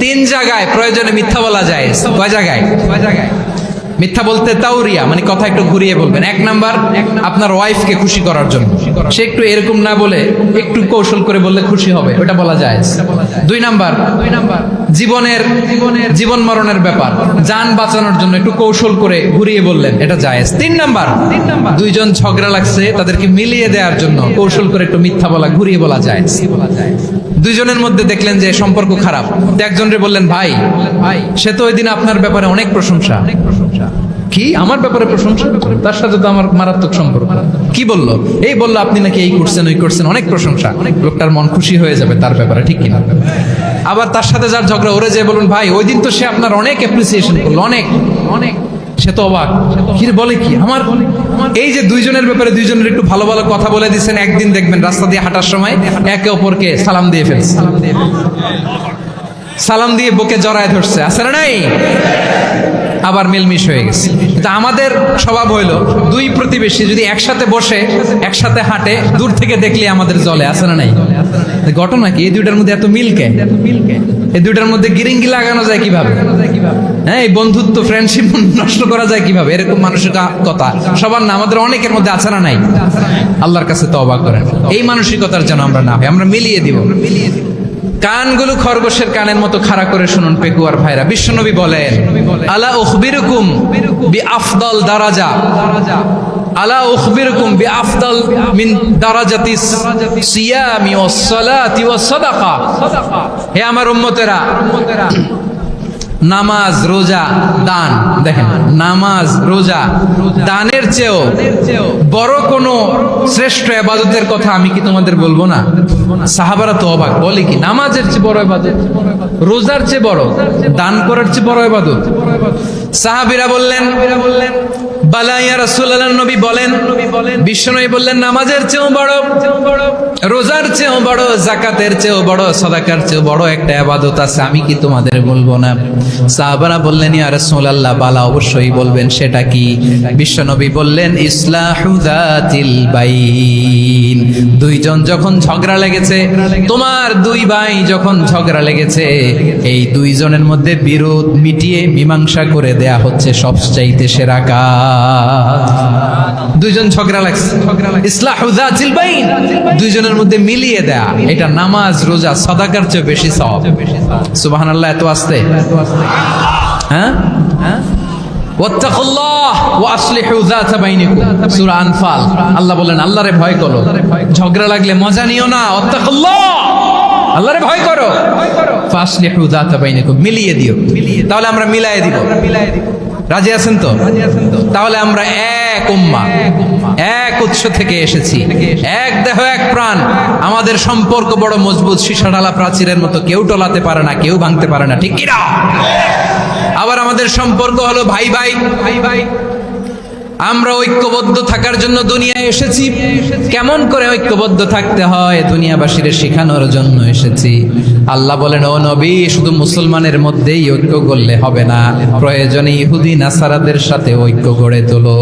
তিন জায়গায় প্রয়োজনে মিথ্যা বলা যায়। কয় জায়গায়? মিথ্যা বলতে তাওরিয়া, মানে কথা একটু ঘুরিয়ে বলবেন। এক নাম্বার, আপনার ওয়াইফকে খুশি করার জন্য সে একটু এরকম না বলে একটু কৌশল করে বললে খুশি হবে, ওটা বলা যায়। দুই নাম্বার, জীবন মরণের ব্যাপার, জান বাঁচানোর জন্য একটু কৌশল করে ঘুরিয়ে বললেন, এটা জায়েজ। তিন নাম্বার, দুইজন ঝগড়া লাগছে তাদেরকে মিলিয়ে দেওয়ার জন্য কৌশল করে একটু মিথ্যা বলা, ঘুরিয়ে বলা যায়। দুইজনের মধ্যে দেখলেন যে সম্পর্ক খারাপ, একজনরে বললেন ভাই, সে তো ওই দিন আপনার ব্যাপারে অনেক প্রশংসা। কি আমার ব্যাপারে প্রশংসা? তার সাথে তো আমার মারাত্মক সম্পর্ক। কি বললো? এই বললো আপনি নাকি এই করছেন ওই করছেন, অনেক প্রশংসা। লোকটার মন খুশি হয়ে যাবে তার ব্যাপারে, ঠিক কিনা? আবার তার সাথে যার ঝগড়া, ওরে যে বলুন ভাই ওই দিন তো সে আপনার অনেক অ্যাপ্রিসিয়েশন করলো, অনেক অনেক। সে তো অবাক, কি বলে কি আমার। এই যে দুইজনের ব্যাপারে দুইজনের একটু ভালো ভালো কথা বলে দিচ্ছেন, একদিন দেখবেন রাস্তা দিয়ে হাঁটার সময় একে অপরকে সালাম দিয়ে ফেলছে, সালাম দিয়ে বুকে জড়ায় ধরছে, আছে না নাই? আবার মিলমিশ হয়ে গেছে। কিন্তু আমাদের স্বভাব হইলো দুই প্রতিবেশী যদি একসাথে বসে একসাথে হাঁটে, দূর থেকে দেখলে আমাদের জলে, আছে না নাই? ঘটনা কি? এই দুইটার মধ্যে এত মিলকে, এই দুইটার মধ্যে গিরিঙ্গি লাগানো যায় কিভাবে? হ্যাঁ, এই বন্ধুত্ব ফ্রেন্ডশিপ নষ্ট করা যায় কিভাবে? এরকম মানসিকতা সবার না, আমাদের অনেকের মধ্যে আছে না নাই? আল্লাহর কাছে তওবা করেন এই মানসিকতার যেন আমরা না হয়, আমরা মিলিয়ে দিব। কানগুলো খরগোশের কানের মতো খাড়া করে শুনুন পেকুয়ার ভাইরা। বিশ্বনবী বলেন, আলা উখবিরুকুম বিআফদাল দারাজা, আলা উখবিরুকুম বিআফদাল মিন দারাজাতিস সিয়ামি ওয়াস সালাতি ওয়াস সাদাকা। হে আমার উম্মতেরা, নামাজ, রোজা, দান, দেখেন নামাজ, রোজা, দানের চেয়েও বড় কোন শ্রেষ্ঠ ইবাদতের কথা আমি কি তোমাদের বলবো না? সাহাবারা তো অবাক, বলে কি নামাজের চেয়ে বড় ইবাদত, রোজার চেয়ে বড়, দান করার চেয়ে বড় ইবাদত? সাহাবীরা বললেন বালা ইয়া রাসূলুল্লাহ, নবী বলেন, বিশ্বনবী বললেন নামাজের চেয়েও বড়, রোজার চেয়েও বড়, যাকাতের চেয়েও বড়, সাদাকার চেয়েও বড় একটা ইবাদত আছে, আমি কি তোমাদের বলবো না? সাহাবারা বললেন ইয়া রাসূলুল্লাহ, বালা অবশ্যই বলবেন, সেটা কি? বিশ্বনবী বললেন ইসলাহু যাতিল বাইন। দুইজন যখন ঝগড়া লেগেছে, তোমার দুই ভাই যখন ঝগড়া লেগেছে, এই দুইজনের মধ্যে বিরোধ মিটিয়ে মীমাংসা করে দেয়া হচ্ছে সবচাইতে সেরা কাজ। দুইজন ঝগড়া লাগছে, ইসলাহু যাতিল বাইন, দুইজনের মধ্যে মিলিয়ে দেয়া, এটা নামাজ, রোজা, সাদাকার চেয়ে বেশি সওয়াব। সুবহানাল্লাহ, এত আস্তে, হ্যাঁ? ওয়াত্তাকুল্লাহ ওয়া আসলিহু যাতা বাইনিকুম, সূরা আনফাল। আল্লাহ বলেন আল্লাহরে ভয় করো, ঝগড়া লাগলে মজা নিও না, ওয়াত্তাকুল্লাহ, আল্লাহরে ভয় করো, ফাসলিহু যাতা বাইনিকুম, মিলিয়ে দিও। তাহলে আমরা মিলায়ে দিব। রাজি আছেন তো? তাহলে আমরা এক উম্মাহ, এক উৎস থেকে এসেছি, এক দেহ এক প্রাণ, আমাদের সম্পর্ক বড় মজবুত, সীসাঢালা প্রাচীরের মতো, কেউ টলাতে পারে না, কেউ ভাঙতে পারে না, ঠিক কি না? আবার আমাদের সম্পর্ক হলো ভাই ভাই, আমরা ঐক্যবদ্ধ থাকার জন্য দুনিয়ায় এসেছি। কেমন করে ঐক্যবদ্ধ থাকতে হয় দুনিয়াবাসীর শেখানোর জন্য এসেছি। আল্লাহ বলেন, ও নবী, শুধু মুসলমানের মধ্যেই ঐক্য করলে হবে না, প্রয়োজনে ইহুদি নাসারাদের সাথে ঐক্য গড়ে তোলো।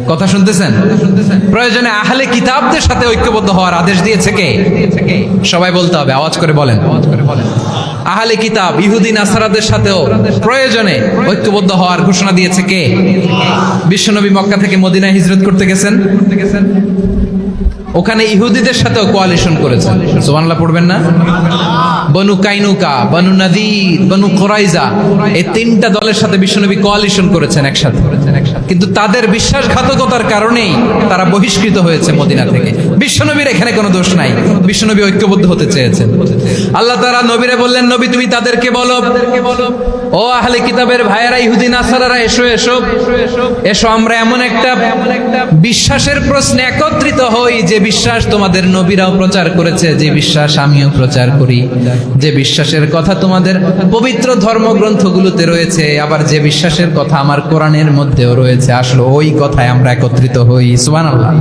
কথা শুনতেছেন? প্রয়োজনে আহলে কিতাবদের সাথে ঐক্যবদ্ধ হওয়ার আদেশ দিয়েছে কে? সবাই বলতে হবে, আওয়াজ করে বলেন। আহলে কিতাব ইহুদি নাসারাদের সাথেও প্রয়োজনে ঐক্যবদ্ধ হওয়ার ঘোষণা দিয়েছে কে? বিশ্বনবী মক্কা থেকে মদিনায় হিজরত করতে গেছেন, ওখানে ইহুদিদের সাথেও কোয়ালিশন করেছেন। সুবহানাল্লাহ পড়বেন না? বনু কাইনুকা, বনু নাদির, বনু কুরাইজা, এই তিনটা দলের সাথে বিশ্বনবী কোয়ালিশন করেছেন একসাথে। কিন্তু তাদের বিশ্বাসঘাতকতার কারণেই তারা বহিষ্কৃত হয়েছে মদিনা থেকে। বিশ্বনবীর এখানে কোনো দোষ নাই, বিশ্বনবী ঐক্যবদ্ধ হতে চেয়েছেন। আল্লাহ তাআলা নবীরে বললেন, নবী তুমি তাদেরকে বলো, ও আহলে কিতাবের ভাইয়েরা, ইহুদি নাসারারা, এসো এসো এসো, আমরা এমন একটা বিশ্বাসের প্রশ্নে একত্রিত হই যে বিশ্বাস তোমাদের নবীরাও প্রচার করেছে, যে বিশ্বাস আমিও প্রচার করি, যে বিশ্বাসের কথা তোমাদের পবিত্র ধর্মগ্রন্থগুলোতে রয়েছে, আবার যে বিশ্বাসের কথা আমার কোরআনের মধ্যেও রয়েছে, আসলে ওই কথায় আমরা একত্রিত হই। সুবহানাল্লাহ।